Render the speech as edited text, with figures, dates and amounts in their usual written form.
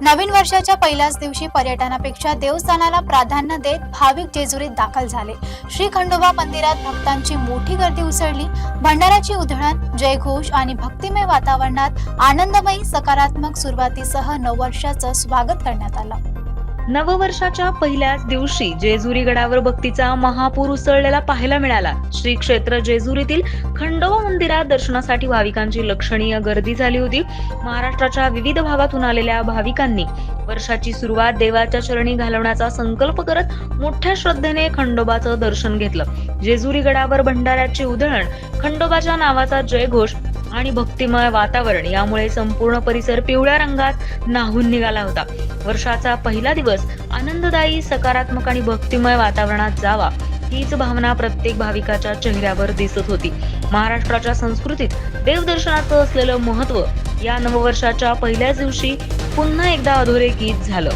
नवीन वर्षाच्या पहिल्याच दिवशी पर्यटनापेक्षा देवस्थानाला प्राधान्य देत भाविक जेजुरीत दाखल झाले। श्री खंडोबा मंदिरात भक्तांची मोठी गर्दी उसळली। भंडाराची उधळण, जयघोष आणि भक्तिमय वातावरणात आनंदमयी सकारात्मक सुरुवातीसह नववर्षाचं स्वागत करण्यात आलं। नववर्षाच्या पहिल्याच दिवशी जेजुरी गडावर भक्तीचा महापूर उसळलेला पाहायला मिळाला। श्री क्षेत्र जेजुरीतील खंडोबा मंदिरात दर्शनासाठी भाविकांची लक्षणीय गर्दी झाली होती। महाराष्ट्राच्या विविध भागातून आलेल्या भाविकांनी वर्षाची सुरुवात देवाच्या चरणी घालवण्याचा संकल्प करत मोठ्या श्रद्धेने खंडोबाचं दर्शन घेतलं। जेजुरी गडावर भंडाऱ्याची उधळण, खंडोबाच्या नावाचा जयघोष आणि भक्तिमय वातावरण यामुळे संपूर्ण परिसर पिवळ्या रंगात न्हाऊन निघाला होता। वर्षाचा पहिला दिवस आनंददायी, सकारात्मक आणि भक्तिमय वातावरणात जावा हीच भावना प्रत्येक भाविकाच्या चेहऱ्यावर दिसत होती। महाराष्ट्राच्या संस्कृतीत देवदर्शनाचं असलेलं महत्त्व या नववर्षाच्या पहिल्याच दिवशी पुन्हा एकदा अधोरेखित झालं।